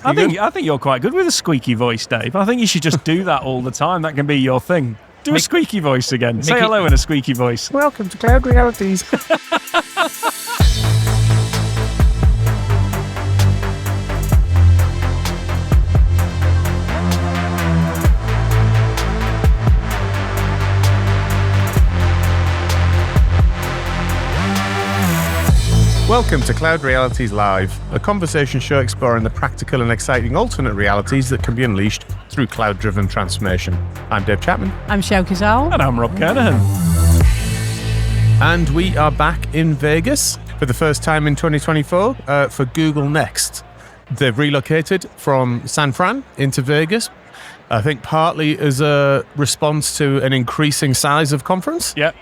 I think you're quite good with a squeaky voice, Dave. I think you should just do that all the time. That can be your thing. Do a squeaky voice again. Say hello in a squeaky voice. Welcome to Cloud Realities. Welcome to Cloud Realities Live, a conversation show exploring the practical and exciting alternate realities that can be unleashed through cloud-driven transformation. I'm Dave Chapman. I'm Sjoukje. And I'm Rob Kernahan. And we are back in Vegas for the first time in 2024 for Google Next. They've relocated from San Fran into Vegas, I think partly as a response to an increasing size of conference. Yep.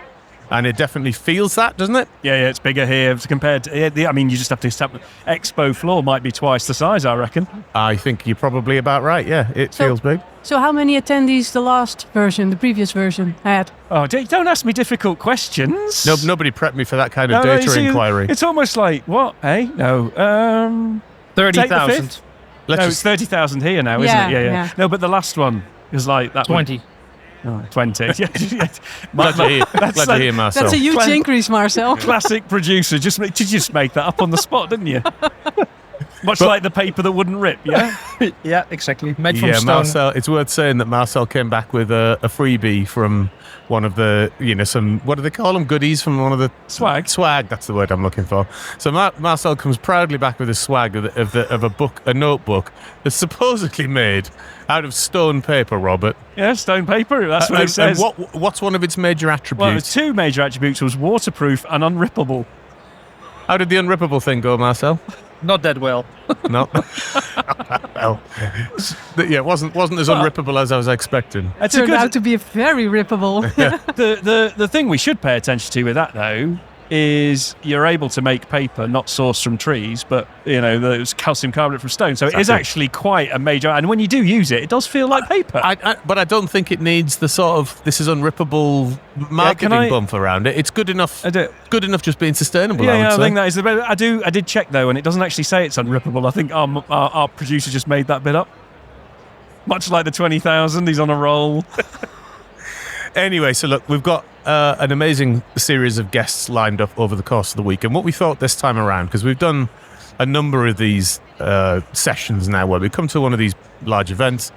And it definitely feels that, doesn't it? Yeah, it's bigger here compared to... I mean, you just have to... Expo floor might be twice the size, I reckon. I think you're probably about right, yeah. It feels big. So how many attendees the previous version, had? Oh, don't ask me difficult questions. No, nobody prepped me for that kind of data inquiry. It's almost like, what, eh? No. 30,000. It's 30,000 here now, isn't it? Yeah. No, but the last one was like... that 20. 20. Glad to hear, Marcel. That's a huge increase, Marcel. Classic producer. Did you just make that up on the spot, didn't you? Much like the paper that wouldn't rip, yeah? Yeah, exactly. Made from stone. Marcel, it's worth saying that Marcel came back with a freebie from one of the, some, what do they call them? Goodies from one of the... Swag. Swag, that's the word I'm looking for. So Marcel comes proudly back with a swag of a book, a notebook that's supposedly made out of stone paper, Robert. Yeah, stone paper, that's what it says. And what's one of its major attributes? Well, there's two major attributes. Was waterproof and unrippable. How did the unrippable thing go, Marcel? Not that well. No. Well, yeah, it wasn't as unrippable as I was expecting. It turned out to be very rippable. The thing we should pay attention to with that, though, is you're able to make paper not sourced from trees, but there's calcium carbonate from stone. So It is actually quite a major. And when you do use it, it does feel like paper. But I don't think it needs the sort of this is unrippable marketing bump around it. It's good enough. Good enough just being sustainable. I think that is the best. I did check though, and it doesn't actually say it's unrippable. I think our producer just made that bit up. Much like the 20,000, he's on a roll. Anyway, so look, we've got an amazing series of guests lined up over the course of the week. And what we thought this time around, because we've done a number of these sessions now where we come to one of these large events,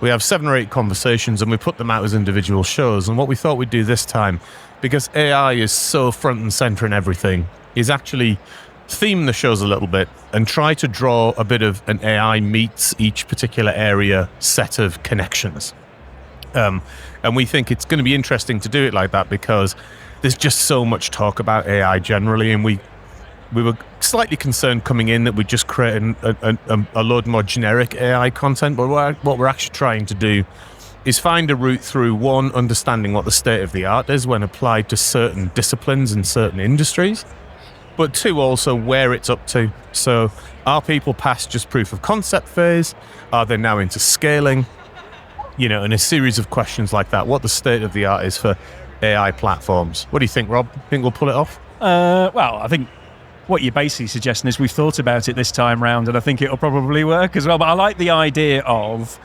we have 7 or 8 conversations and we put them out as individual shows. And what we thought we'd do this time, because AI is so front and center in everything, is actually theme the shows a little bit and try to draw a bit of an AI meets each particular area set of connections. And we think it's going to be interesting to do it like that because there's just so much talk about AI generally, and we were slightly concerned coming in that we'd just create a load more generic AI content, but what we're actually trying to do is find a route through, one, understanding what the state of the art is when applied to certain disciplines and certain industries, but two, also where it's up to. So are people past just proof of concept phase? Are they now into scaling? And a series of questions like that, what the state of the art is for AI platforms. What do you think, Rob? Think we'll pull it off? Well, I think what you're basically suggesting is we've thought about it this time round, and I think it'll probably work as well. But I like the idea of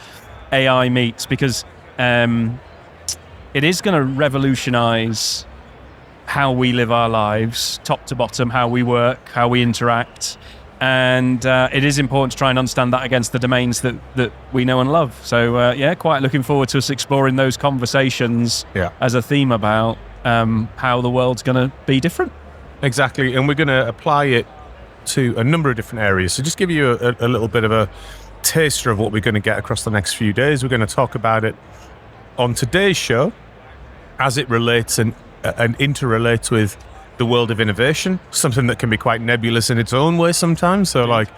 AI meets because it is going to revolutionize how we live our lives, top to bottom, how we work, how we interact. And it is important to try and understand that against the domains that we know and love. So, quite looking forward to us exploring those conversations as a theme about how the world's going to be different. Exactly. And we're going to apply it to a number of different areas. So just give you a little bit of a taster of what we're going to get across the next few days. We're going to talk about it on today's show as it relates and interrelates with the world of innovation, something that can be quite nebulous in its own way sometimes. So like,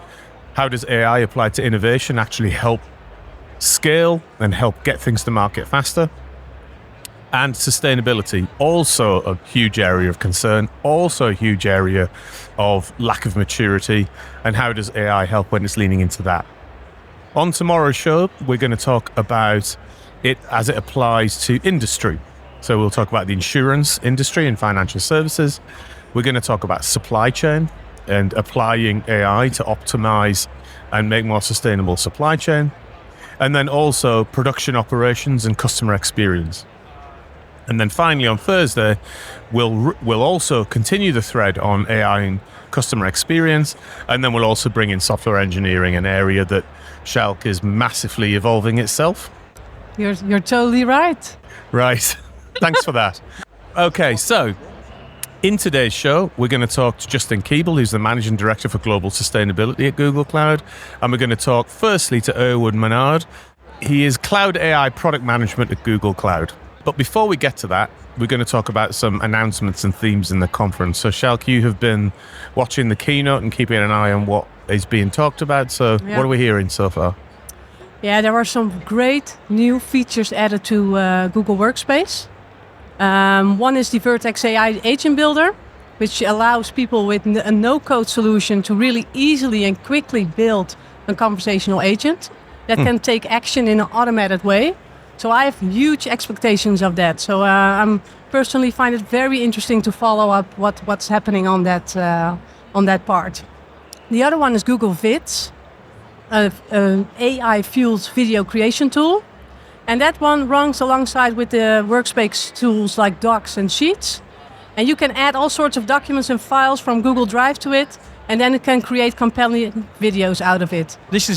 how does AI applied to innovation actually help scale and help get things to market faster? And sustainability, also a huge area of concern, also a huge area of lack of maturity. And how does AI help when it's leaning into that? On tomorrow's show, we're going to talk about it as it applies to industry. So we'll talk about the insurance industry and financial services. We're going to talk about supply chain and applying AI to optimize and make more sustainable supply chain. And then also production operations and customer experience. And then finally on Thursday, we'll also continue the thread on AI and customer experience. And then we'll also bring in software engineering, an area that Sjoukje is massively evolving itself. You're totally right. Right. Thanks for that. Okay, so in today's show, we're going to talk to Justin Keeble, who's the Managing Director for Global Sustainability at Google Cloud. And we're going to talk firstly to Erwan Menard. He is Cloud AI Product Management at Google Cloud. But before we get to that, we're going to talk about some announcements and themes in the conference. So Sjoukje, you have been watching the keynote and keeping an eye on what is being talked about. So what are we hearing so far? Yeah, there are some great new features added to Google Workspace. One is the Vertex AI Agent Builder, which allows people with a no-code solution to really easily and quickly build a conversational agent that can take action in an automated way. So I have huge expectations of that. So I personally find it very interesting to follow up what's happening on that part. The other one is Google Vids, an AI-fueled video creation tool. And that one runs alongside with the workspace tools like Docs and Sheets. And you can add all sorts of documents and files from Google Drive to it, and then it can create compelling videos out of it. This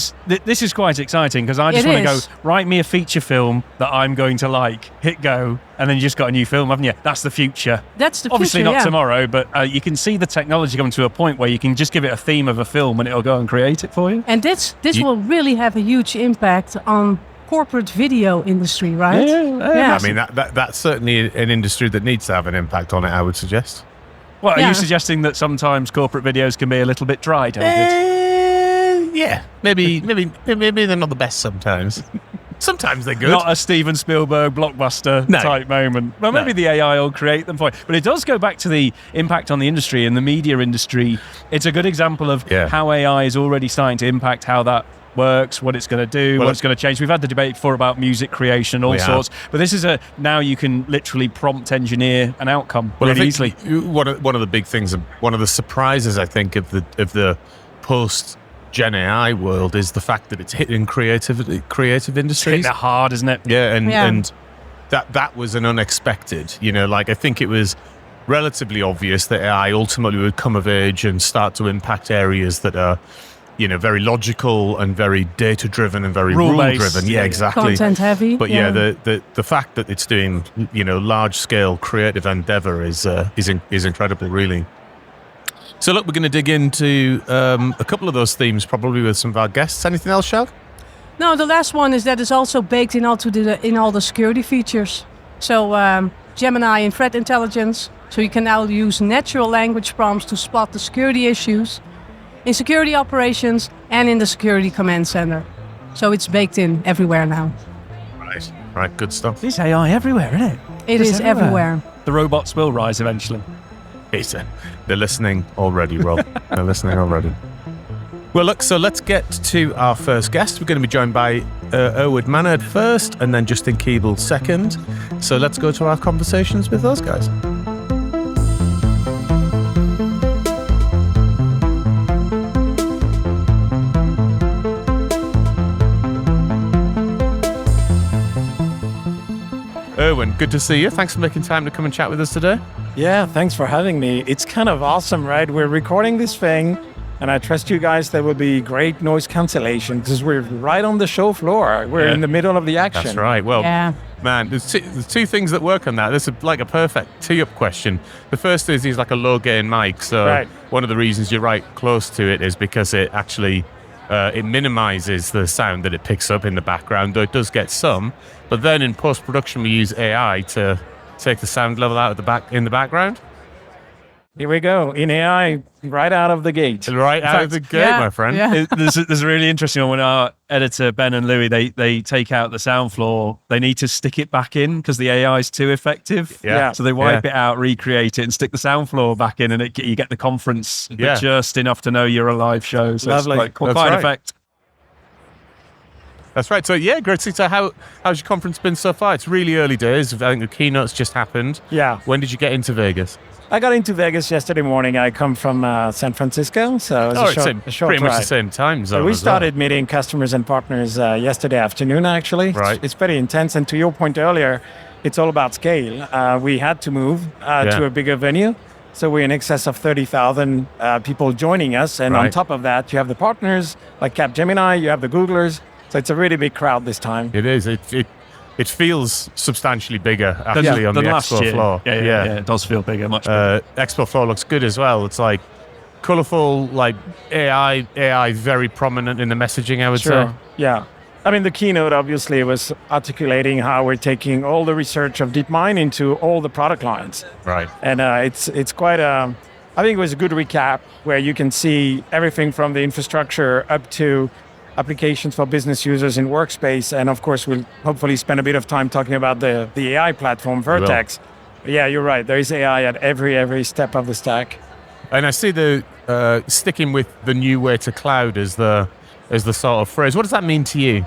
is quite exciting because I just want to go, write me a feature film that I'm going to like, hit go, and then you just got a new film, haven't you? That's the future. That's the Obviously future, not tomorrow, but you can see the technology coming to a point where you can just give it a theme of a film and it'll go and create it for you. And this will really have a huge impact on corporate video industry, right? Yeah. I mean, that's certainly an industry that needs to have an impact on it, I would suggest. Well, are you suggesting that sometimes corporate videos can be a little bit dry, David? Yeah. Maybe they're not the best sometimes. Sometimes they're good. Not a Steven Spielberg blockbuster type moment. Well, maybe the AI will create them for you. But it does go back to the impact on the industry and the media industry. It's a good example of how AI is already starting to impact how that works, what it's going to do, what it's going to change. We've had the debate before about music creation, all sorts. But this is now you can literally prompt engineer an outcome really easily. One of the big things, one of the surprises I think of the post Gen AI world is the fact that it's hitting creative industries. It's hitting it hard, isn't it? Yeah, and that was an unexpected. I think it was relatively obvious that AI ultimately would come of age and start to impact areas that are very logical and very data-driven and very rule-driven. Yeah, exactly. Content-heavy. But the fact that it's doing, large-scale creative endeavor is incredible, really. So look, we're going to dig into a couple of those themes, probably with some of our guests. Anything else, Sjoukje? No, the last one is that it's also baked in all the security features. So Gemini and threat intelligence. So you can now use natural language prompts to spot the security issues in security operations and in the security command center. So it's baked in everywhere now. Right, good stuff. There's AI everywhere, isn't it? It is everywhere. The robots will rise eventually. They're listening already, Rob. They're listening already. Well, look, so let's get to our first guest. We're going to be joined by Erwan Menard first and then Justin Keeble second. So let's go to our conversations with those guys. Erwan, good to see you. Thanks for making time to come and chat with us today. Yeah, thanks for having me. It's kind of awesome, right? We're recording this thing, and I trust you guys there will be great noise cancellation because we're right on the show floor. We're in the middle of the action. That's right. Well, man, there's two things that work on that. This is like a perfect tee-up question. The first is he's like a low-gain mic, so one of the reasons you're right close to it is because it actually it minimizes the sound that it picks up in the background, though it does get some. But then in post-production, we use AI to take the sound level out of in the background. Here we go. In AI, right out of the gate. Right out of the gate, my friend. Yeah. There's a really interesting one when our editor, Ben and Louis, they take out the sound floor. They need to stick it back in because the AI is too effective. Yeah. So they wipe it out, recreate it, and stick the sound floor back in, and you get the conference but just enough to know you're a live show. So Lovely. it's quite effect. That's right. So yeah, great. So how's your conference been so far? It's really early days. I think the keynote's just happened. Yeah. When did you get into Vegas? I got into Vegas yesterday morning. I come from San Francisco, so it was a short pretty ride. much the same time zone. So we started meeting customers and partners yesterday afternoon, actually. Right. It's very intense. And to your point earlier, it's all about scale. We had to move to a bigger venue. So we're in excess of 30,000 people joining us. And on top of that, you have the partners like Capgemini, you have the Googlers. So it's a really big crowd this time. It is. It feels substantially bigger actually on the Expo floor. Yeah, it does feel bigger, much bigger. Expo floor looks good as well. It's like colorful, like AI very prominent in the messaging, I would say. Yeah. I mean, the keynote obviously was articulating how we're taking all the research of DeepMind into all the product lines. Right. And it's quite I think it was a good recap where you can see everything from the infrastructure up to applications for business users in Workspace. And of course, we'll hopefully spend a bit of time talking about the AI platform, Vertex. Yeah, you're right. There is AI at every step of the stack. And I see the sticking with the new way to cloud as the sort of phrase. What does that mean to you?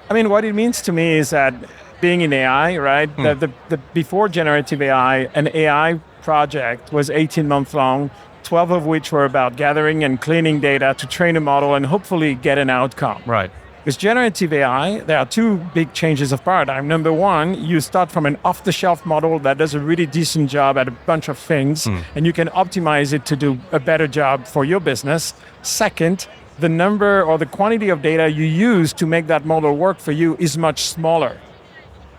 I mean, what it means to me is that being in AI, right? The before generative AI, an AI project was 18 months long, 12 of which were about gathering and cleaning data to train a model and hopefully get an outcome. Right. With generative AI, there are two big changes of paradigm. Number one, you start from an off-the-shelf model that does a really decent job at a bunch of things, and you can optimize it to do a better job for your business. Second, the number or the quantity of data you use to make that model work for you is much smaller.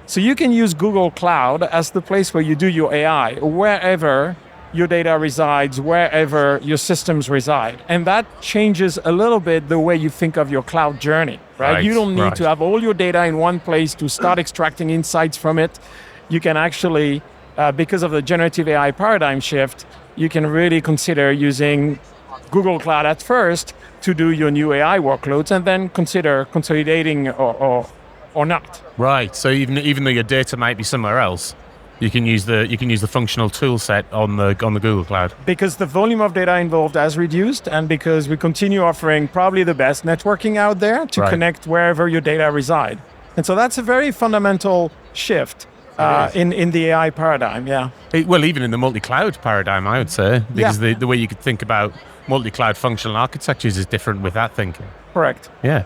So you can use Google Cloud as the place where you do your AI, wherever your data resides, wherever your systems reside. And that changes a little bit the way you think of your cloud journey, right? You don't need to have all your data in one place to start extracting insights from it. You can actually, because of the generative AI paradigm shift, you can really consider using Google Cloud at first to do your new AI workloads and then consider consolidating or not. Right. So even though your data might be somewhere else, you can use the functional tool set on the Google Cloud. Because the volume of data involved has reduced, and because we continue offering probably the best networking out there to connect wherever your data reside. And so that's a very fundamental shift in the AI paradigm, Well, even in the multi-cloud paradigm, I would say, because the way you could think about multi-cloud functional architectures is different with that thinking. Correct. Yeah.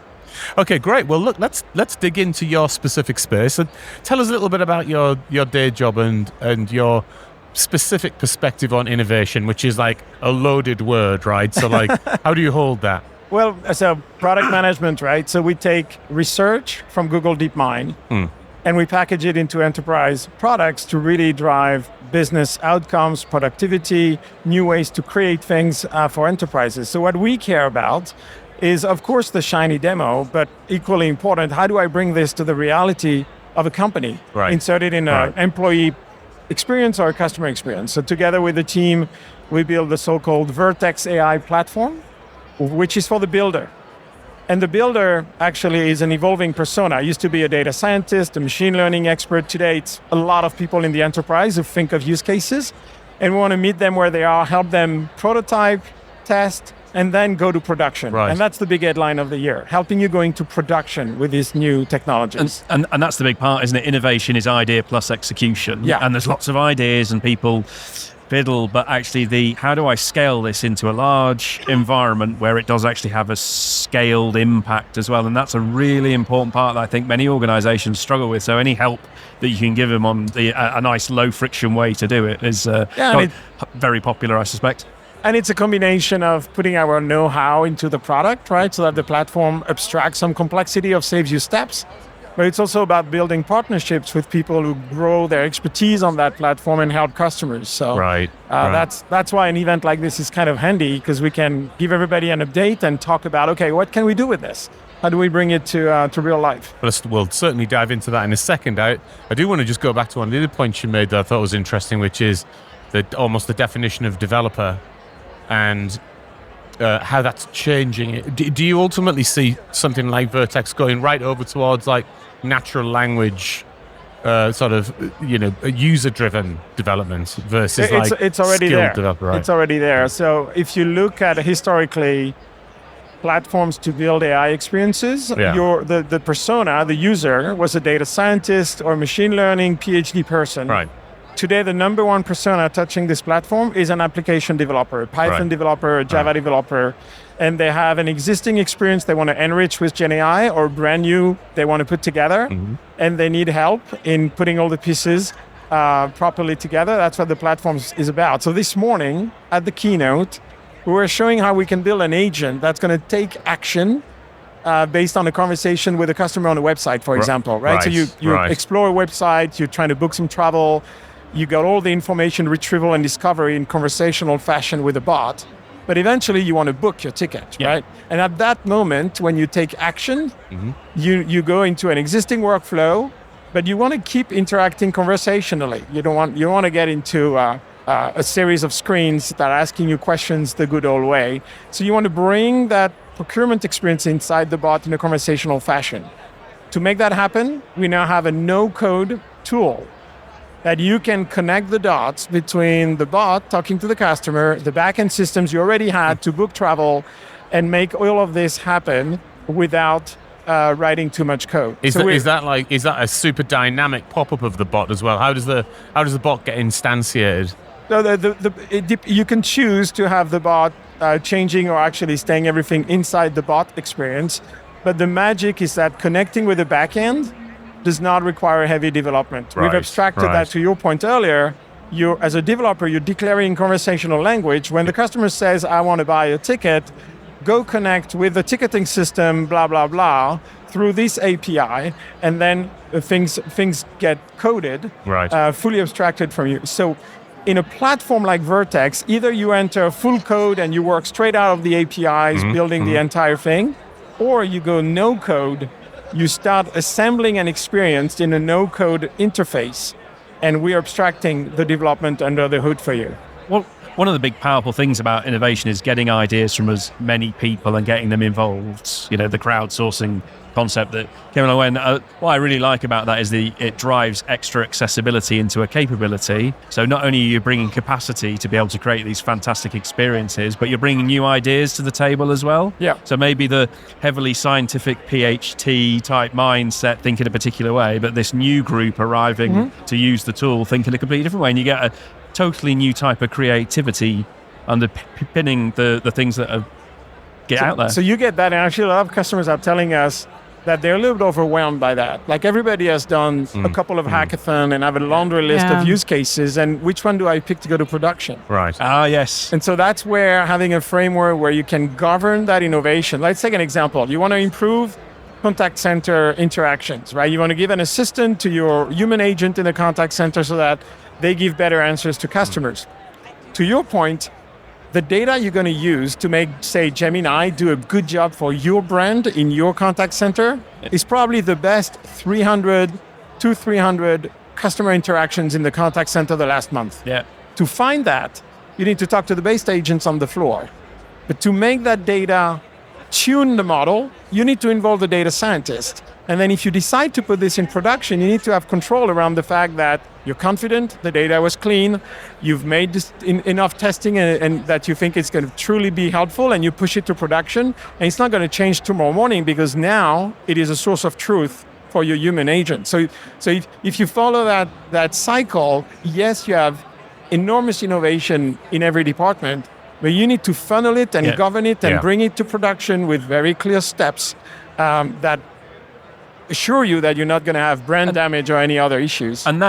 Okay, great. Well, look, let's dig into your specific space and tell us a little bit about your day job and your specific perspective on innovation, which is like a loaded word, right? So, like, how do you hold that? Well, so product management, right? So we take research from Google DeepMind and we package it into enterprise products to really drive business outcomes, productivity, new ways to create things for enterprises. So what we care about is, of course, the shiny demo, but equally important, how do I bring this to the reality of a company? Insert it in an employee experience or a customer experience. So together with the team, we build the so-called Vertex AI platform, which is for the builder. And the builder actually is an evolving persona. I used to be a data scientist, a machine learning expert. Today, it's a lot of people in the enterprise who think of use cases. And we want to meet them where they are, help them prototype, test, and then go to production. And that's the big headline of the year, helping you go into production with these new technologies. And that's the big part, isn't it? Innovation is idea plus execution. And there's lots of ideas and people fiddle, but actually how do I scale this into a large environment where it does actually have a scaled impact as well? And that's a really important part that I think many organizations struggle with. So any help that you can give them on a nice low friction way to do it is very popular, I suspect. And it's a combination of putting our know-how into the product, right? So that the platform abstracts some complexity or saves you steps. But it's also about building partnerships with people who grow their expertise on that platform and help customers. So that's why an event like this is kind of handy, because we can give everybody an update and talk about, okay, what can we do with this? How do we bring it to real life? We'll certainly dive into that in a second. I do want to just go back to one of the other points you made that I thought was interesting, which is almost the definition of developer and how that's changing. Do you ultimately see something like Vertex going right over towards like natural language, sort of, user-driven development versus it's already skilled there. developer? Right? It's already there. So if you look at historically, platforms to build AI experiences. Yeah. The persona, the user, was a data scientist or machine learning PhD person. Right. Today, the number one persona touching this platform is an application developer, a Python developer, a Java developer, and they have an existing experience they want to enrich with GenAI or brand new they want to put together, and they need help in putting all the pieces properly together. That's what the platform is about. So this morning at the keynote, we were showing how we can build an agent that's going to take action based on a conversation with a customer on a website, for example, right? So you explore a website, you're trying to book some travel, you got all the information retrieval and discovery in conversational fashion with a bot, but eventually you want to book your ticket, right? And at that moment, when you take action, you go into an existing workflow, but you want to keep interacting conversationally. You want to get into a series of screens that are asking you questions the good old way. So you want to bring that procurement experience inside the bot in a conversational fashion. To make that happen, we now have a no-code tool that you can connect the dots between the bot talking to the customer, the back-end systems you already had to book travel, and make all of this happen without writing too much code. Is that a super dynamic pop-up of the bot as well? How does the bot get instantiated? No, you can choose to have the bot changing or actually staying everything inside the bot experience, but the magic is that connecting with the backend does not require heavy development. We've abstracted that to your point earlier. As a developer, you're declaring conversational language. When the customer says, I want to buy a ticket, go connect with the ticketing system, blah, blah, blah, through this API, and then things get coded, fully abstracted from you. So in a platform like Vertex, either you enter full code and you work straight out of the APIs, building the entire thing, or you go no code, you start assembling an experience in a no-code interface, and we're abstracting the development under the hood for you. Well, one of the big powerful things about innovation is getting ideas from as many people and getting them involved. You know, the crowdsourcing concept that came along. What I really like about that is it drives extra accessibility into a capability. So not only are you bringing capacity to be able to create these fantastic experiences, but you're bringing new ideas to the table as well. Yeah. So maybe the heavily scientific PhD type mindset think in a particular way, but this new group arriving to use the tool think in a completely different way, and you get a totally new type of creativity underpinning the things that are out there. So you get that, and actually a lot of customers are telling us that they're a little bit overwhelmed by that. Like everybody has done a couple of hackathon and have a laundry list of use cases, and which one do I pick to go to production? Right. Ah, yes. And so that's where having a framework where you can govern that innovation. Let's take an example. You want to improve contact center interactions, right? You want to give an assistant to your human agent in the contact center so that they give better answers to customers. To your point, the data you're going to use to make, say, Gemini do a good job for your brand in your contact center is probably the best 300 customer interactions in the contact center the last month. Yeah. To find that, you need to talk to the base agents on the floor. But to make that data tune the model, you need to involve the data scientist. And then if you decide to put this in production, you need to have control around the fact that you're confident the data was clean, you've made enough testing and that you think it's going to truly be helpful, and you push it to production. And it's not going to change tomorrow morning because now it is a source of truth for your human agent. So if you follow that cycle, yes, you have enormous innovation in every department, but you need to funnel it and govern it and bring it to production with very clear steps that assure you that you're not going to have brand damage or any other issues. And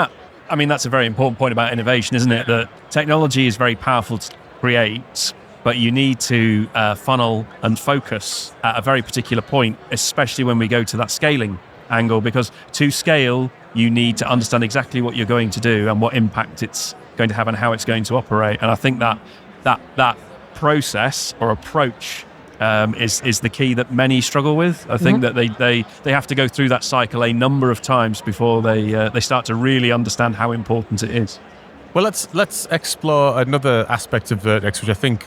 that's a very important point about innovation, isn't it? That technology is very powerful to create, but you need to funnel and focus at a very particular point, especially when we go to that scaling angle, because to scale, you need to understand exactly what you're going to do and what impact it's going to have and how it's going to operate. And I think that process or approach is the key that many struggle with. I think that they have to go through that cycle a number of times before they start to really understand how important it is. Well, let's explore another aspect of Vertex, which I think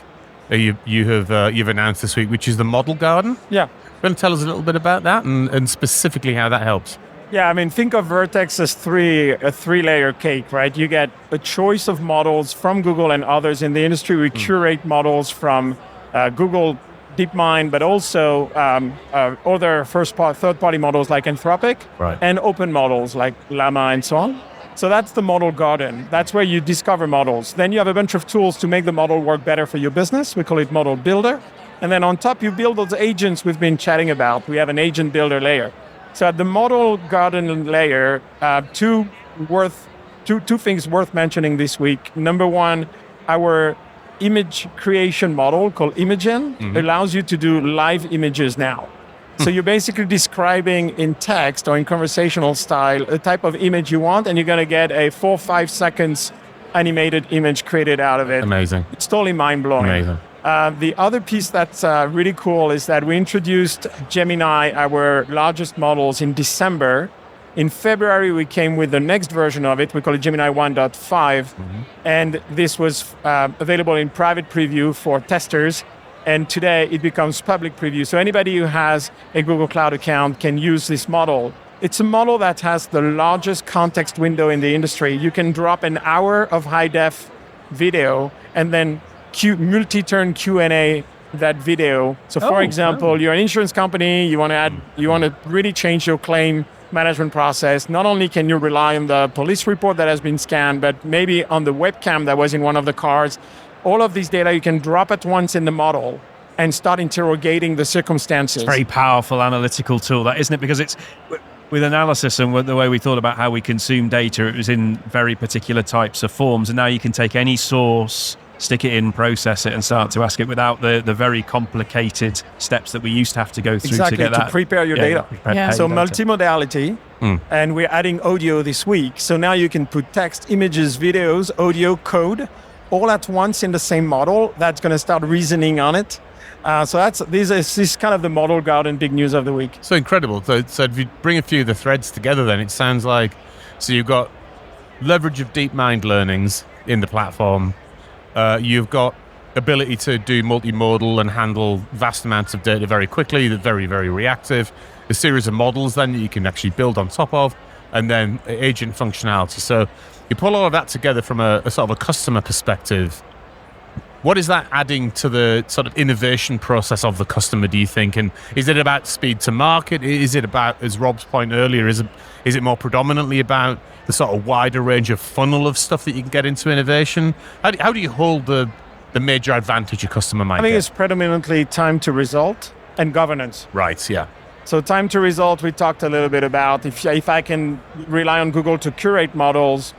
you've announced this week, which is the model garden. Yeah. You want to tell us a little bit about that and specifically how that helps? Yeah, I mean, think of Vertex as a three-layer cake, right? You get a choice of models from Google and others in the industry. We curate models from Google DeepMind, but also other third-party models like Anthropic and open models like Llama and so on. So that's the model garden. That's where you discover models. Then you have a bunch of tools to make the model work better for your business. We call it Model Builder. And then on top, you build those agents we've been chatting about. We have an agent builder layer. So at the model garden layer, two things worth mentioning this week. Number one, our image creation model called Imagen allows you to do live images now. So you're basically describing in text or in conversational style a type of image you want, and you're going to get a 4 or 5 seconds animated image created out of it. Amazing. It's totally mind-blowing. Amazing. The other piece that's really cool is that we introduced Gemini, our largest models, in December. In February, we came with the next version of it. We call it Gemini 1.5. And this was available in private preview for testers. And today it becomes public preview. So anybody who has a Google Cloud account can use this model. It's a model that has the largest context window in the industry. You can drop an hour of high-def video and then multi-turn Q&A that video. So for example, you're an insurance company, you want to really change your claim management process. Not only can you rely on the police report that has been scanned, but maybe on the webcam that was in one of the cars. All of these data you can drop at once in the model and start interrogating the circumstances. It's a very powerful analytical tool, that, isn't it? Because it's with analysis and the way we thought about how we consume data, it was in very particular types of forms. And now you can take any source, stick it in, process it, and start to ask it without the very complicated steps that we used to have to go through to get that. To prepare your data. So multimodality, and we're adding audio this week. So now you can put text, images, videos, audio, code, all at once in the same model. That's going to start reasoning on it. So this is kind of the model garden big news of the week. So incredible. So if you bring a few of the threads together, then it sounds like, so you've got leverage of DeepMind learnings in the platform. You've got ability to do multimodal and handle vast amounts of data very quickly, very, very reactive. A series of models then that you can actually build on top of, and then agent functionality. So you pull all of that together from a sort of a customer perspective. What is that adding to the sort of innovation process of the customer, do you think? And is it about speed to market? Is it about, as Rob's point earlier, is it more predominantly about the sort of wider range of funnel of stuff that you can get into innovation? How do you hold the major advantage a customer might get? I think it's predominantly time to result and governance. Right, yeah. So time to result, we talked a little bit about. If I can rely on Google to curate models,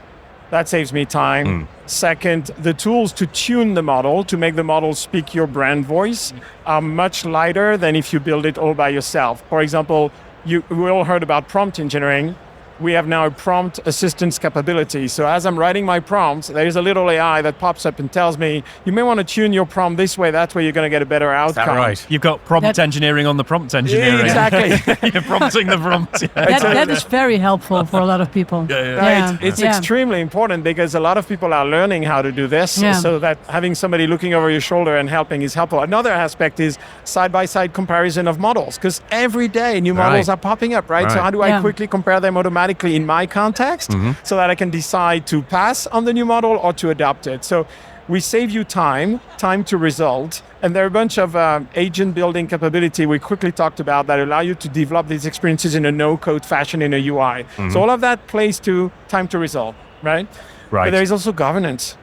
that saves me time. Second, the tools to tune the model, to make the model speak your brand voice, are much lighter than if you build it all by yourself. For example, we all heard about prompt engineering. We have now a prompt assistance capability. So as I'm writing my prompts, there's a little AI that pops up and tells me, you may want to tune your prompt this way, that's where you're going to get a better outcome. Is that right? You've got prompt engineering on the prompt engineering. Exactly. You're prompting the prompt. That is very helpful for a lot of people. It's extremely important because a lot of people are learning how to do this, so that having somebody looking over your shoulder and helping is helpful. Another aspect is side-by-side comparison of models, because every day new models are popping up, right? So how do I quickly compare them automatically in my context so that I can decide to pass on the new model or to adopt it? So we save you time to result. And there are a bunch of agent building capability we quickly talked about that allow you to develop these experiences in a no-code fashion in a UI. So all of that plays to time to result, right? But there is also governance.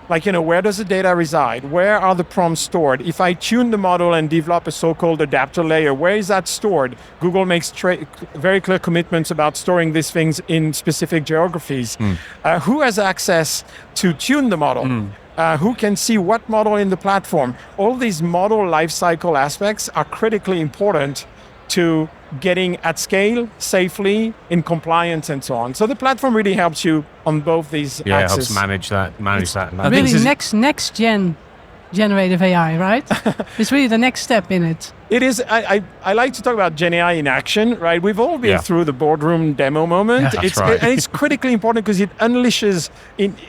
Like, where does the data reside? Where are the prompts stored? If I tune the model and develop a so-called adapter layer, where is that stored? Google makes very clear commitments about storing these things in specific geographies. Who has access to tune the model? Who can see what model in the platform? All these model lifecycle aspects are critically important to getting at scale, safely, in compliance, and so on. So the platform really helps you on both these axes. It helps manage that. Really next gen generative AI, right? It's really the next step in it. It is. I like to talk about Gen AI in action, right? We've all been through the boardroom demo moment. Yeah, that's right. And it's critically important because it unleashes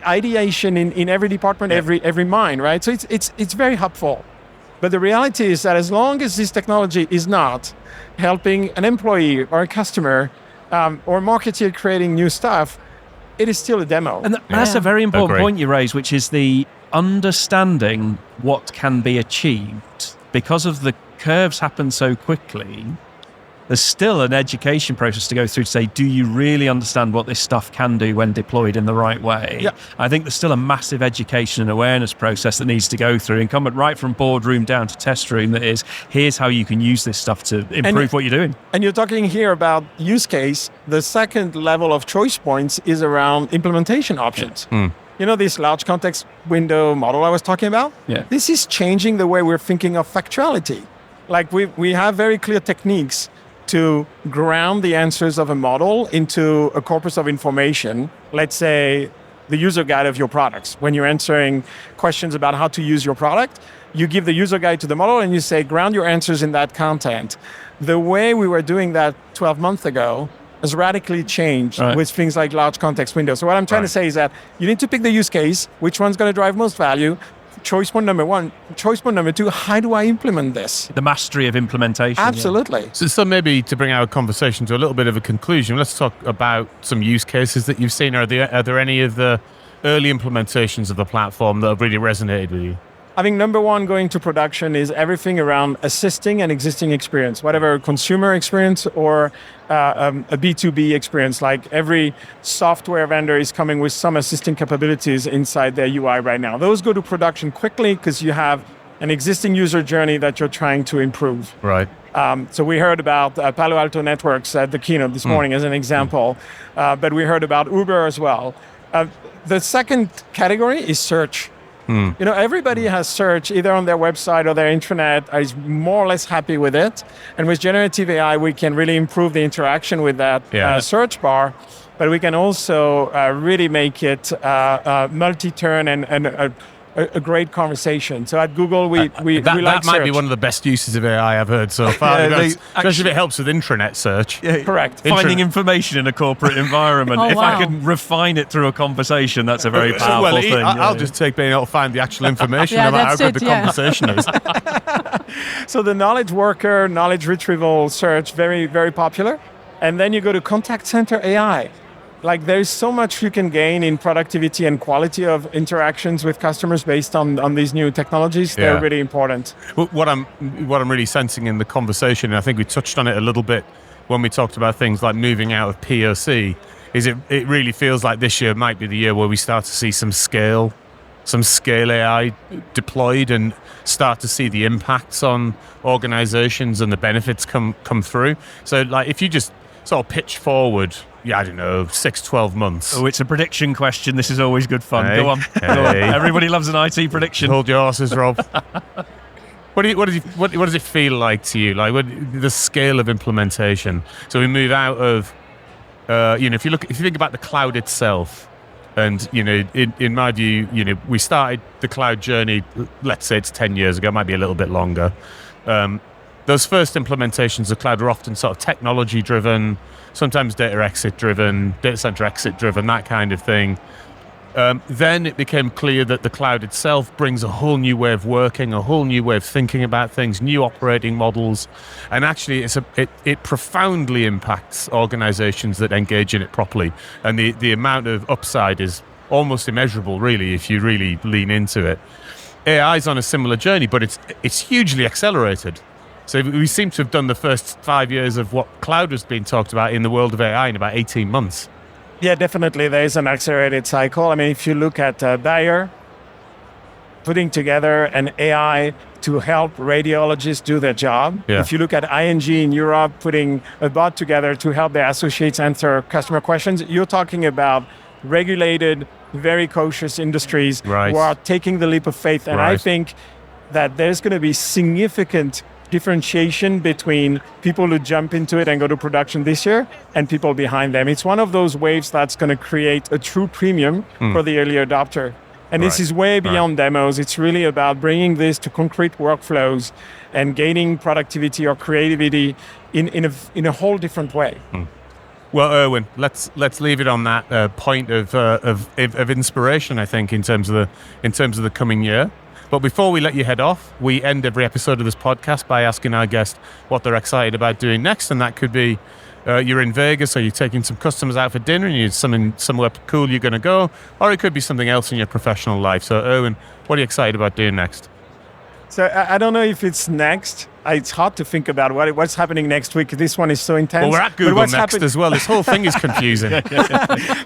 ideation in every department, every mind, right? So it's very helpful. But the reality is that as long as this technology is not helping an employee or a customer or a marketer creating new stuff, it is still a demo. And that's a very important point you raise, which is the understanding what can be achieved because of the curves happen so quickly, there's still an education process to go through to say, do you really understand what this stuff can do when deployed in the right way? Yeah. I think there's still a massive education and awareness process that needs to go through, incumbent right from boardroom down to test room, that is, here's how you can use this stuff to improve what you're doing. And you're talking here about use case. The second level of choice points is around implementation options. You know, this large context window model I was talking about? Yeah. This is changing the way we're thinking of factuality. Like we have very clear techniques to ground the answers of a model into a corpus of information. Let's say the user guide of your products. When you're answering questions about how to use your product, you give the user guide to the model and you say, ground your answers in that content. The way we were doing that 12 months ago has radically changed with things like large context windows. So what I'm trying to say is that you need to pick the use case, which one's going to drive most value. Choice point number one. Choice point number two, how do I implement this? The mastery of implementation. Absolutely. Yeah. So maybe to bring our conversation to a little bit of a conclusion, let's talk about some use cases that you've seen. Are there any of the early implementations of the platform that have really resonated with you? I think number one going to production is everything around assisting an existing experience, whatever consumer experience or a B2B experience. Like every software vendor is coming with some assisting capabilities inside their UI right now. Those go to production quickly because you have an existing user journey that you're trying to improve. Right. So we heard about Palo Alto Networks at the keynote this morning as an example, but we heard about Uber as well. The second category is search. You know, everybody has search either on their website or their intranet, is more or less happy with it. And with generative AI, we can really improve the interaction with that search bar, but we can also really make it multi-turn and a great conversation. So at Google, we like that might search. be one of the best uses of AI I've heard so far, especially if it helps with intranet search. Yeah, correct. Finding information in a corporate environment. If I can refine it through a conversation, that's a very powerful thing. I'll just take being able to find the actual information no matter how good the conversation is. So the knowledge worker, knowledge retrieval search, very, very popular. And then you go to contact center AI. Like there's so much you can gain in productivity and quality of interactions with customers based on these new technologies. They're really important. What I'm really sensing in the conversation, and I think we touched on it a little bit when we talked about things like moving out of POC, is it really feels like this year might be the year where we start to see some scale AI deployed and start to see the impacts on organizations and the benefits come through. So like if you just sort of pitch forward, I don't know, 6-12 months. Oh, it's a prediction question. This is always good fun. Hey. Go on. Everybody loves an IT prediction. Hold your horses, Rob. What does it feel like to you? Like the scale of implementation. So we move out of, if you think about the cloud itself, and in my view, we started the cloud journey. Let's say it's 10 years ago. It might be a little bit longer. Those first implementations of cloud are often sort of technology driven, sometimes data center exit driven, that kind of thing. Then it became clear that the cloud itself brings a whole new way of working, a whole new way of thinking about things, new operating models, and actually it profoundly impacts organizations that engage in it properly. And the amount of upside is almost immeasurable, really, if you really lean into it. AI is on a similar journey, but it's hugely accelerated. So we seem to have done the first 5 years of what cloud was being talked about in the world of AI in about 18 months. Yeah, definitely. There is an accelerated cycle. I mean, if you look at Bayer putting together an AI to help radiologists do their job. Yeah. If you look at ING in Europe putting a bot together to help their associates answer customer questions, you're talking about regulated, very cautious industries who are taking the leap of faith. And I think that there's going to be significant differentiation between people who jump into it and go to production this year and people behind them. It's one of those waves that's going to create a true premium for the early adopter. And this is way beyond demos. It's really about bringing this to concrete workflows and gaining productivity or creativity in a whole different way. Well, Erwan, let's leave it on that point of inspiration. I think in terms of the coming year. But before we let you head off, we end every episode of this podcast by asking our guest what they're excited about doing next, and that could be you're in Vegas, or you're taking some customers out for dinner, and you're somewhere cool you're going to go, or it could be something else in your professional life. So, Erwan, what are you excited about doing next? So I don't know if it's next. It's hard to think about what's happening next week. This one is so intense. Well, we're at Google next as well. This whole thing is confusing.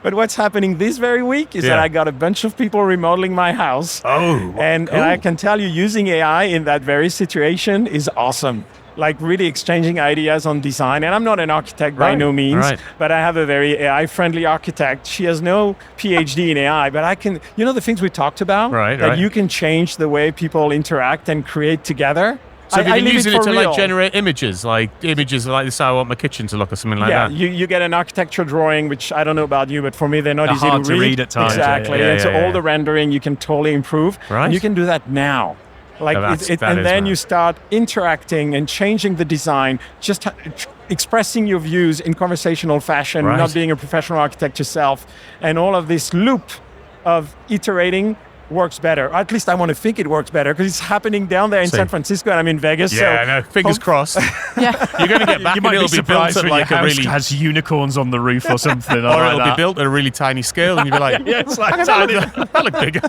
But what's happening this very week is that I got a bunch of people remodeling my house. Oh, and I can tell you, using AI in that very situation is awesome. Like really exchanging ideas on design. And I'm not an architect by no means, but I have a very AI-friendly architect. She has no PhD in AI, but I can, the things we talked about, that you can change the way people interact and create together. So have you been using it to like generate images like this is how I want my kitchen to look or something like that? Yeah, you get an architecture drawing, which I don't know about you, but for me, they're not easy hard to read. At times. Exactly. And so all the rendering you can totally improve. Right. And you can do that now. Then you start interacting and changing the design, just expressing your views in conversational fashion, not being a professional architect yourself. And all of this loop of iterating works better. Or at least I want to think it works better because it's happening down there in San Francisco and I'm in Vegas. Yeah, no, fingers crossed. Yeah. You're going to get back you might and be it'll be built surprised at when like your a house really... has unicorns on the roof or something. or it'll be built at a really tiny scale and you'll be like, yeah, it's like that look bigger.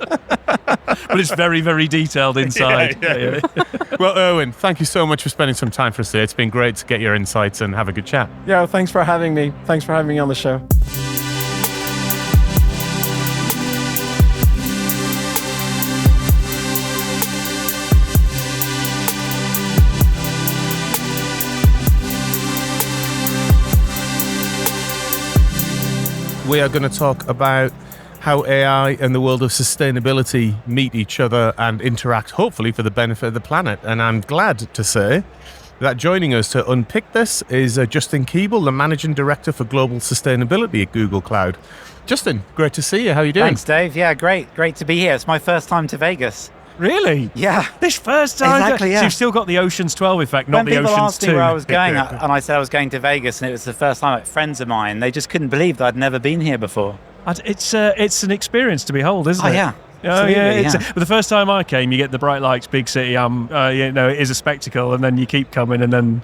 But it's very, very detailed inside. Yeah. Well, Erwan, thank you so much for spending some time for us today. It's been great to get your insights and have a good chat. Yeah, thanks for having me. Thanks for having me on the show. We are going to talk about how AI and the world of sustainability meet each other and interact, hopefully for the benefit of the planet. And I'm glad to say that joining us to unpick this is Justin Keeble, the Managing Director for Global Sustainability at Google Cloud. Justin, great to see you. How are you doing? Thanks, Dave. Yeah, great. Great to be here. It's my first time to Vegas. Really? Yeah. This first time? Exactly, yeah. So you've still got the Ocean's 12 effect, not When the people Ocean's asked 2. me where I was going, and I said I was going to Vegas, and it was the first time, like friends of mine, they just couldn't believe that I'd never been here before. It's an experience to behold, isn't it? Oh, yeah. Oh yeah, Absolutely, but the first time I came, you get the bright lights, big city. It is a spectacle, and then you keep coming, and then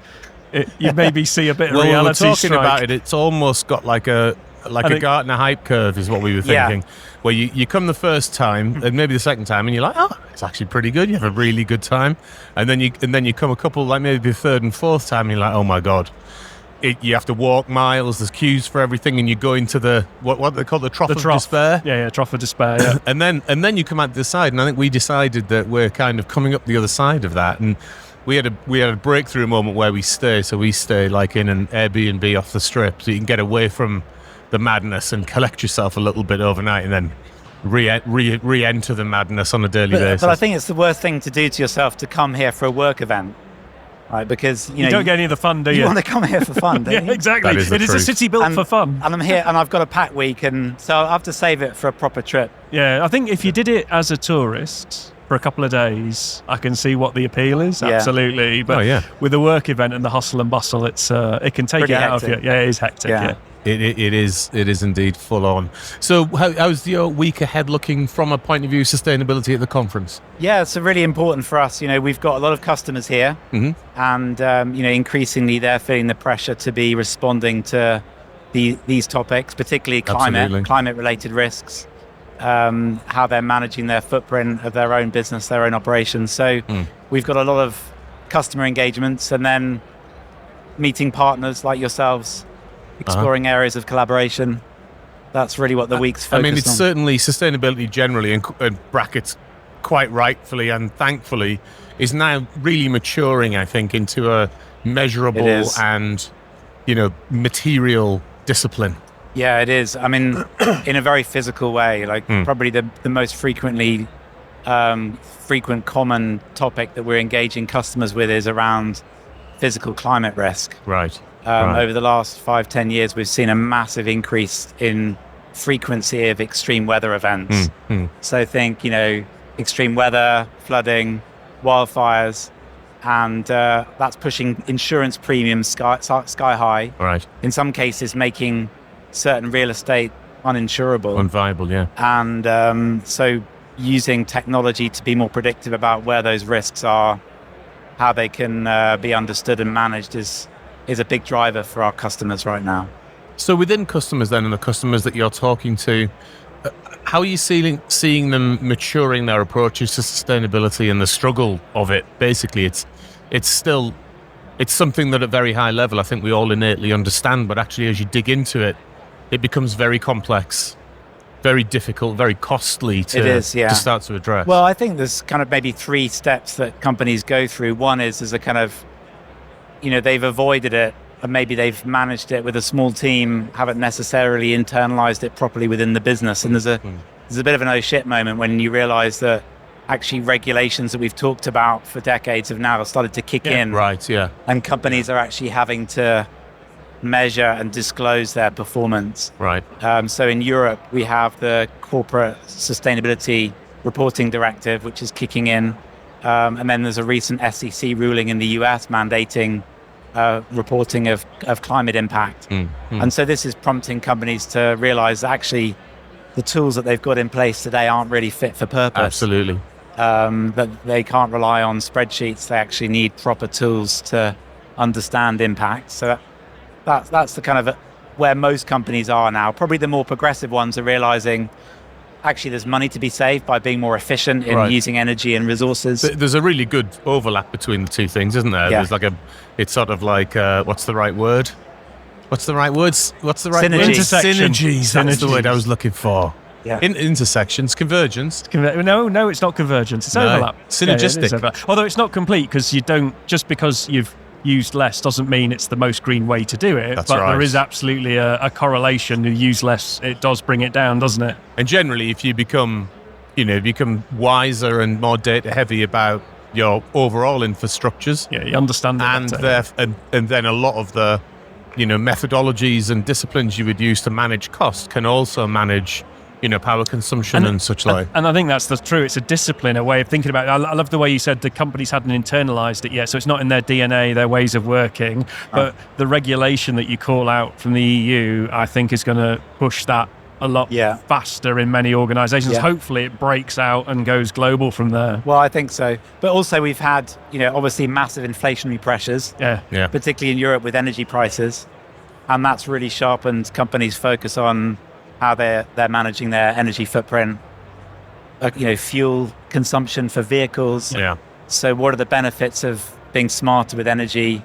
you maybe see a bit of reality. We're talking strike. about it. It's almost got like a Gartner hype curve, is what we were thinking. Where you come the first time, and maybe the second time, and you're like, oh, it's actually pretty good. You have a really good time, and then you come a couple, like maybe the third and fourth time, and you're like, oh my god. You have to walk miles. There's queues for everything, and you go into the what they call the trough of despair. Yeah, trough of despair. Yeah. and then you come out the side, and I think we decided that we're kind of coming up the other side of that, and we had a breakthrough moment where we stay. So we stay like in an Airbnb off the strip, so you can get away from the madness and collect yourself a little bit overnight, and then re-enter the madness on a daily basis. But I think it's the worst thing to do to yourself to come here for a work event. Right, because you don't get any of the fun, do you? You want to come here for fun, don't you? Exactly. It is a city built for fun. And I'm here, and I've got a packed week, and so I have to save it for a proper trip. Yeah, I think if you did it as a tourist for a couple of days, I can see what the appeal is. Yeah. Absolutely. But with a work event and the hustle and bustle, it can take pretty it out hectic. of you. Yeah, it is hectic. Yeah. It is indeed full on. So how's your week ahead looking from a point of view of sustainability at the conference? Yeah, it's really important for us. We've got a lot of customers here, and increasingly they're feeling the pressure to be responding to these topics, particularly climate-related risks, how they're managing their footprint of their own business, their own operations. So we've got a lot of customer engagements, and then meeting partners like yourselves, exploring areas of collaboration. That's really what the week's focused on. I mean, it's certainly sustainability generally, and brackets quite rightfully and thankfully, is now really maturing, I think, into a measurable and, material discipline. Yeah, it is. I mean, in a very physical way, probably the most frequent common topic that we're engaging customers with is around physical climate risk. Right. Over the last 5-10 years, we've seen a massive increase in frequency of extreme weather events. So think, extreme weather, flooding, wildfires, and that's pushing insurance premiums sky high. Right. In some cases, making certain real estate uninsurable. Unviable, yeah. And so using technology to be more predictive about where those risks are, how they can be understood and managed is a big driver for our customers right now. So within customers then, and the customers that you're talking to, how are you seeing them maturing their approaches to sustainability and the struggle of it? Basically, it's something that at very high level I think we all innately understand, but actually as you dig into it, it becomes very complex, very difficult, very costly to start to address. Well, I think there's kind of maybe 3 steps that companies go through. One is a kind of, they've avoided it, and maybe they've managed it with a small team, haven't necessarily internalized it properly within the business. And there's a bit of an oh shit moment when you realize that actually regulations that we've talked about for decades have now started to kick in. Right, yeah. And companies are actually having to measure and disclose their performance. Right. So in Europe, we have the Corporate Sustainability Reporting Directive, which is kicking in. And then there's a recent SEC ruling in the US mandating reporting of climate impact. And so this is prompting companies to realize that actually the tools that they've got in place today aren't really fit for purpose. Absolutely. That they can't rely on spreadsheets. They actually need proper tools to understand impact. So that's the kind of where most companies are now. Probably the more progressive ones are realizing actually there's money to be saved by being more efficient in using energy and resources. There's a really good overlap between the two things, isn't there? Yeah. There's it's sort of like, what's the right word? Synergies. That's the word I was looking for. Yeah. Intersections, convergence. No, it's not convergence. It's overlap. Synergistic. It is overlap. Although it's not complete, because just because you've used less doesn't mean it's the most green way to do it. That's but right. There is absolutely a correlation. You use less, it does bring it down, doesn't it? And generally, if you become wiser and more data heavy about your overall infrastructures, you understand it and then a lot of the methodologies and disciplines you would use to manage cost can also manage power consumption and such like. And I think that's true. It's a discipline, a way of thinking about it. I love the way you said the companies hadn't internalized it yet, so it's not in their DNA, their ways of working. But the regulation that you call out from the EU, I think, is going to push that a lot faster in many organizations. Yeah. Hopefully it breaks out and goes global from there. Well, I think so. But also we've had, obviously massive inflationary pressures, particularly in Europe with energy prices. And that's really sharpened companies' focus on how they're managing their energy footprint, fuel consumption for vehicles. Yeah. So what are the benefits of being smarter with energy,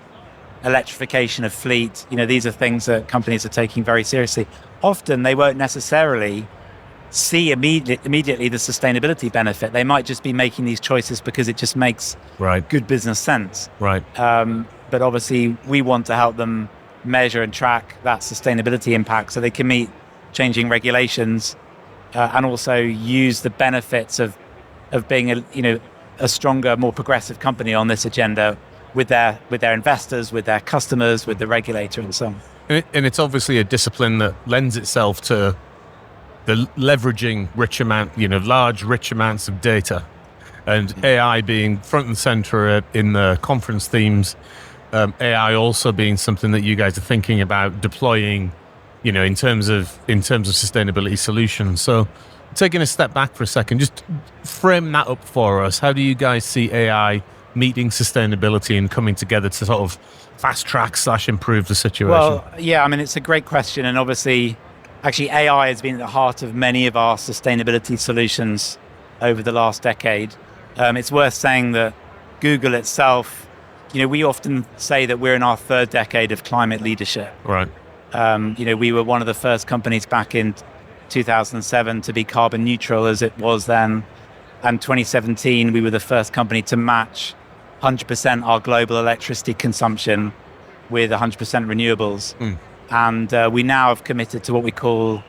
electrification of fleet? These are things that companies are taking very seriously. Often they won't necessarily see immediately the sustainability benefit. They might just be making these choices because it just makes good business sense. Right. But obviously we want to help them measure and track that sustainability impact so they can meet changing regulations and also use the benefits of being a stronger, more progressive company on this agenda with their investors, with their customers, with the regulator and so on. And it's obviously a discipline that lends itself to the leveraging large, rich amounts of data, and AI being front and center in the conference themes. AI also being something that you guys are thinking about deploying, in terms of sustainability solutions. So, taking a step back for a second, just frame that up for us. How do you guys see AI meeting sustainability and coming together to sort of fast track / improve the situation? Well, yeah, it's a great question, and obviously, actually, AI has been at the heart of many of our sustainability solutions over the last decade. It's worth saying that Google itself, we often say that we're in our 3rd decade of climate leadership. Right. We were one of the first companies back in 2007 to be carbon neutral as it was then. And 2017, we were the first company to match 100% our global electricity consumption with 100% renewables. And we now have committed to what we call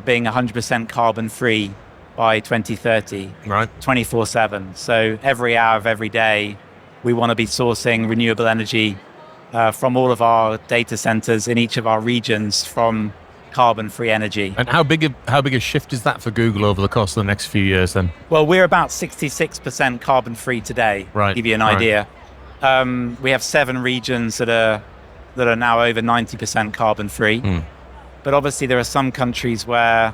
being 100% carbon free by 2030, right? 24/7. So every hour of every day, we want to be sourcing renewable energy from all of our data centers in each of our regions from carbon-free energy. And how big a shift is that for Google over the course of the next few years then? Well, we're about 66% carbon-free today, right. To give you an idea. We have 7 regions that are now over 90% carbon-free. But obviously there are some countries where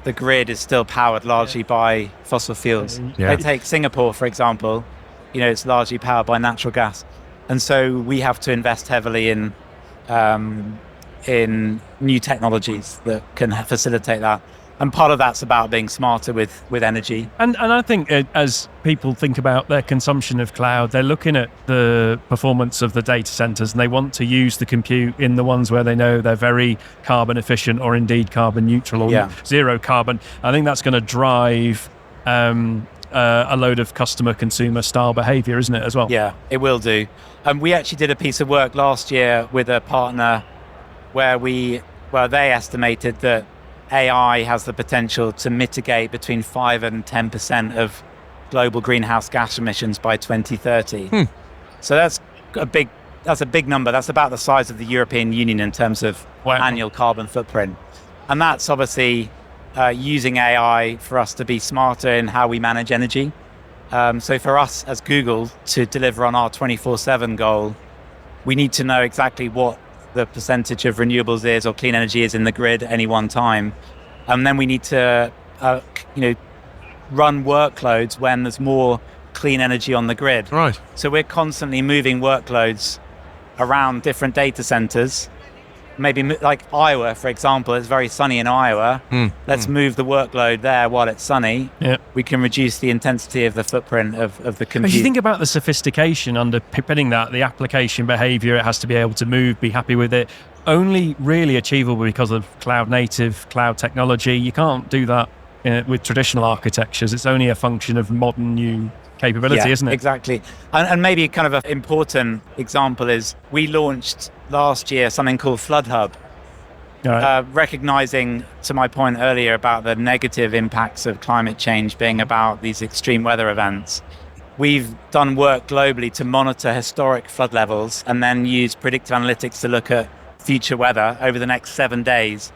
the grid is still powered largely by fossil fuels. Yeah. Take Singapore, for example. It's largely powered by natural gas. And so we have to invest heavily in new technologies that can facilitate that. And part of that's about being smarter with energy. And I think as people think about their consumption of cloud, they're looking at the performance of the data centers, and they want to use the compute in the ones where they know they're very carbon efficient or indeed carbon neutral or zero carbon. I think that's going to drive a load of customer consumer style behavior, isn't it, as well? Yeah, it will do. We actually did a piece of work last year with a partner where they estimated that AI has the potential to mitigate between 5 and 10% of global greenhouse gas emissions by 2030. So that's a big number. That's about the size of the European Union in terms of annual carbon footprint. And that's obviously using AI for us to be smarter in how we manage energy. So for us as Google to deliver on our 24/7 goal, we need to know exactly what the percentage of renewables is or clean energy is in the grid at any one time. And then we need to run workloads when there's more clean energy on the grid. Right. So we're constantly moving workloads around different data centers. Maybe like Iowa, for example, it's very sunny in Iowa. Let's move the workload there while it's sunny. Yeah. We can reduce the intensity of the footprint of the compute. If you think about the sophistication underpinning that, the application behavior, it has to be able to move, be happy with it, only really achievable because of cloud native, cloud technology. You can't do that with traditional architectures. It's only a function of modern new capability, isn't it? Exactly. And maybe kind of an important example is we launched last year something called Flood Hub, recognizing, to my point earlier about the negative impacts of climate change being about these extreme weather events. We've done work globally to monitor historic flood levels and then use predictive analytics to look at future weather over the next 7 days.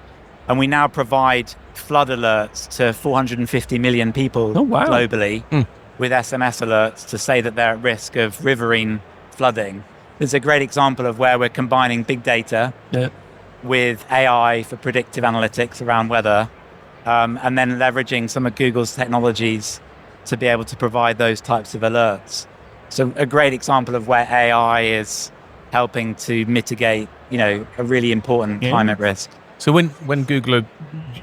And we now provide flood alerts to 450 million people globally with SMS alerts to say that they're at risk of riverine flooding. It's a great example of where we're combining big data with AI for predictive analytics around weather, and then leveraging some of Google's technologies to be able to provide those types of alerts. So a great example of where AI is helping to mitigate, a really important climate risk. So when Google are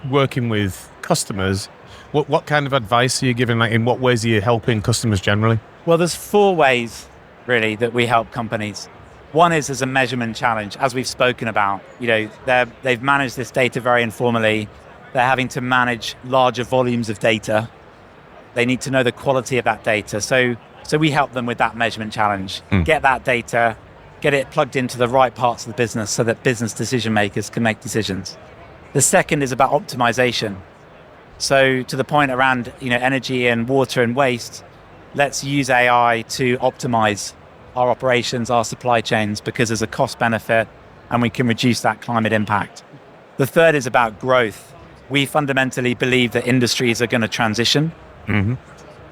working with customers, what kind of advice are you giving? Like, in what ways are you helping customers generally? Well, there's 4 ways really that we help companies. One is as a measurement challenge, as we've spoken about. They've managed this data very informally. They're having to manage larger volumes of data. They need to know the quality of that data. So we help them with that measurement challenge. Get that data, get it plugged into the right parts of the business so that business decision makers can make decisions. The second is about optimization. So to the point around energy and water and waste, let's use AI to optimize our operations, our supply chains, because there's a cost benefit and we can reduce that climate impact. The third is about growth. We fundamentally believe that industries are going to transition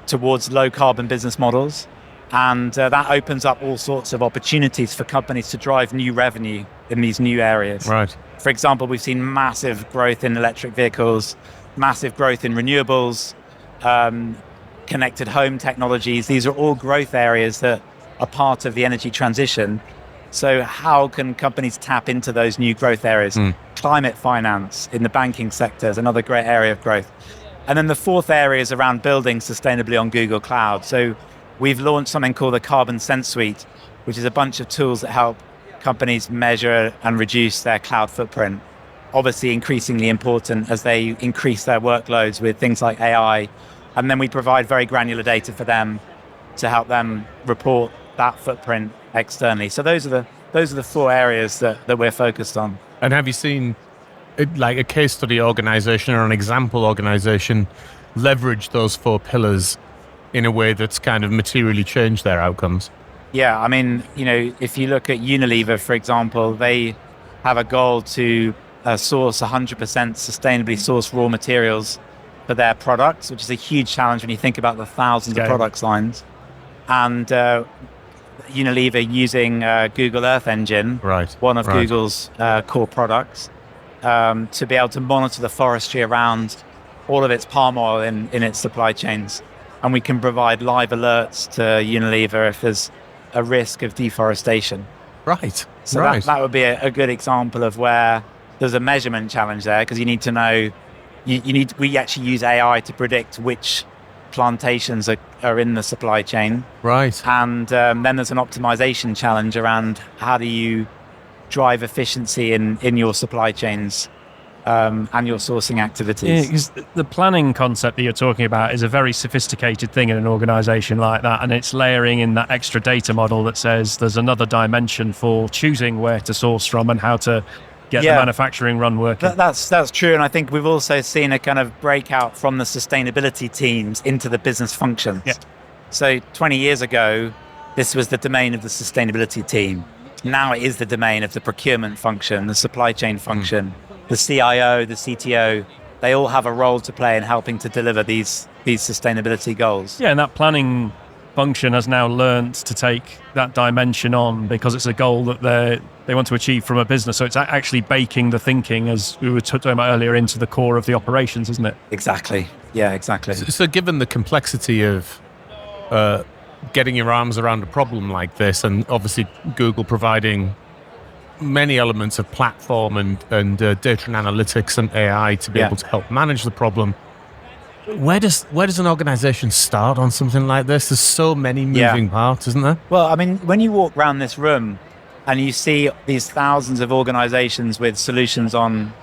towards low carbon business models. And that opens up all sorts of opportunities for companies to drive new revenue in these new areas. Right. For example, we've seen massive growth in electric vehicles, massive growth in renewables, connected home technologies. These are all growth areas that are part of the energy transition. So how can companies tap into those new growth areas? Climate finance in the banking sector is another great area of growth. And then the fourth area is around building sustainably on Google Cloud. So we've launched something called the Carbon Sense Suite, which is a bunch of tools that help companies measure and reduce their cloud footprint. Obviously increasingly important as they increase their workloads with things like AI. And then we provide very granular data for them to help them report that footprint externally. So those are the 4 areas that we're focused on. And have you seen like a case study organization or an example organization leverage those 4 pillars in a way that's kind of materially changed their outcomes? Yeah, I mean, if you look at Unilever, for example, they have a goal to source 100% sustainably sourced raw materials for their products, which is a huge challenge when you think about the thousands of product lines. And Unilever using Google Earth Engine, one of Google's core products, to be able to monitor the forestry around all of its palm oil in its supply chains. And we can provide live alerts to Unilever if there's a risk of deforestation. Right. So that would be a good example of where there's a measurement challenge there, because you need to know we actually use AI to predict which plantations are in the supply chain. Right. And then there's an optimization challenge around how do you drive efficiency in your supply chains and your sourcing activities. Because the planning concept that you're talking about is a very sophisticated thing in an organization like that, and it's layering in that extra data model that says there's another dimension for choosing where to source from and how to get the manufacturing run working. That's true, and I think we've also seen a kind of breakout from the sustainability teams into the business functions. Yeah. So 20 years ago, this was the domain of the sustainability team. Now it is the domain of the procurement function, the supply chain function, the CIO, the CTO. They all have a role to play in helping to deliver these sustainability goals. Yeah, and that planning function has now learned to take that dimension on because it's a goal that they want to achieve from a business. So it's actually baking the thinking, as we were talking about earlier, into the core of the operations, isn't it? Exactly. Yeah, exactly. So given the complexity of getting your arms around a problem like this, and obviously Google providing many elements of platform and data and analytics and AI to be able to help manage the problem, where does an organization start on something like this? There's so many moving parts, isn't there? Well, I mean, when you walk around this room and you see these thousands of organizations with solutions on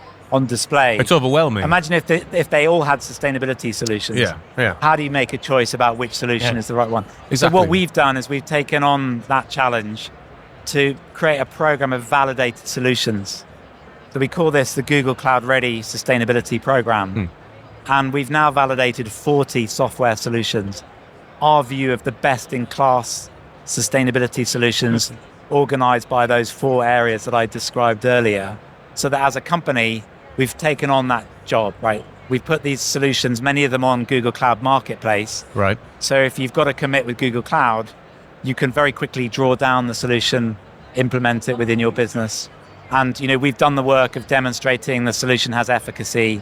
display, it's overwhelming. Imagine if they all had sustainability solutions. Yeah. How do you make a choice about which solution is the right one? Exactly. So what we've done is we've taken on that challenge to create a program of validated solutions. So we call this the Google Cloud Ready Sustainability Program. And we've now validated 40 software solutions. Our view of the best-in-class sustainability solutions organized by those 4 areas that I described earlier. So that as a company, we've taken on that job, right? We've put these solutions, many of them on Google Cloud Marketplace. Right. So if you've got to commit with Google Cloud, you can very quickly draw down the solution, implement it within your business. And, we've done the work of demonstrating the solution has efficacy.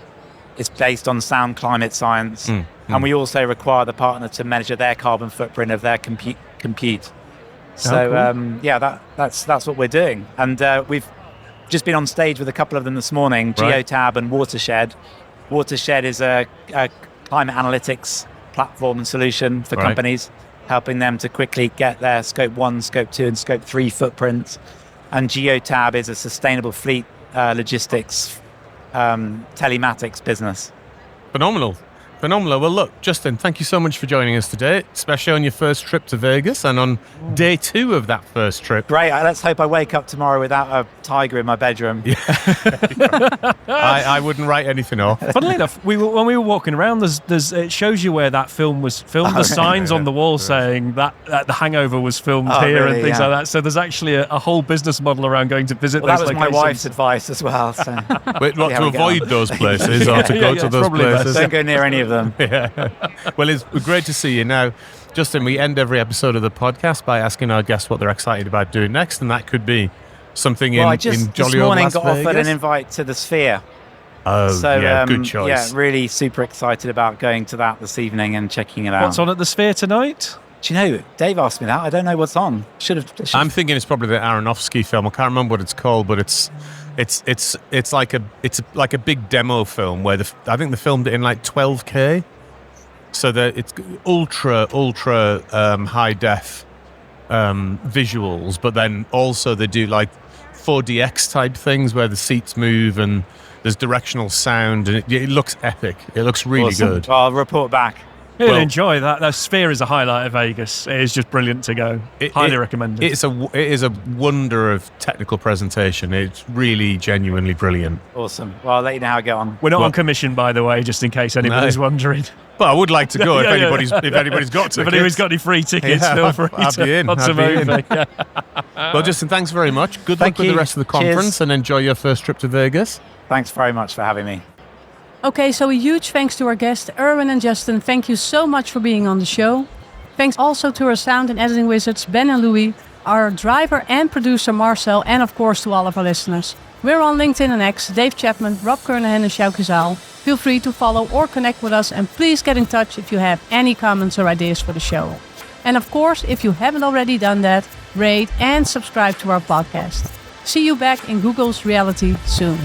It's based on sound climate science. And we also require the partner to measure their carbon footprint of their compute. So, that's what we're doing. And we've just been on stage with a couple of them this morning, Geotab and Watershed. Watershed is a climate analytics platform and solution for companies, helping them to quickly get their Scope 1, Scope 2, and Scope 3 footprints. And Geotab is a sustainable fleet logistics telematics business. Phenomenal. Well, look, Justin, thank you so much for joining us today, especially on your first trip to Vegas and on day 2 of that first trip. Great. Let's hope I wake up tomorrow without a tiger in my bedroom. I wouldn't write anything off. Funnily enough, when we were walking around, it shows you where that film was filmed. The signs on the wall saying that The Hangover was filmed here and things like that. So there's actually a whole business model around going to visit those locations. That was my wife's advice as well. So. Wait, not to avoid those places or to go to those places. Don't go near any of them. Well, it's great to see you. Now, Justin, we end every episode of the podcast by asking our guests what they're excited about doing next, and that could be something in jolly old Las Vegas. This morning got offered an invite to the Sphere. Good choice. Yeah, really super excited about going to that this evening and checking it out. What's on at the Sphere tonight? Do you know, Dave asked me that. I don't know what's on. I'm thinking it's probably the Aronofsky film. I can't remember what it's called, but it's like a big demo film where I think they filmed it in like 12K, so that it's ultra high def visuals. But then also they do like 4DX type things where the seats move and there's directional sound, and it looks epic. It looks really good. Well, I'll report back. You'll enjoy that. That Sphere is a highlight of Vegas. It is just brilliant to go. Highly recommended. It is a wonder of technical presentation. It's really genuinely brilliant. Awesome. Well, I'll let you know how I get on. We're not on commission, by the way, just in case anybody's wondering. But I would like to go if anybody's got tickets. If anybody's got any free tickets, feel free to sponsor me. Well, Justin, thanks very much. Good luck with the rest of the conference and enjoy your first trip to Vegas. Thanks very much for having me. Okay, so a huge thanks to our guests, Erwan and Justin. Thank you so much for being on the show. Thanks also to our sound and editing wizards, Ben and Louis, our driver and producer, Marcel, and of course to all of our listeners. We're on LinkedIn and X, Dave Chapman, Rob Kernahan and Sjoukje. Feel free to follow or connect with us, and please get in touch if you have any comments or ideas for the show. And of course, if you haven't already done that, rate and subscribe to our podcast. See you back in Google's reality soon.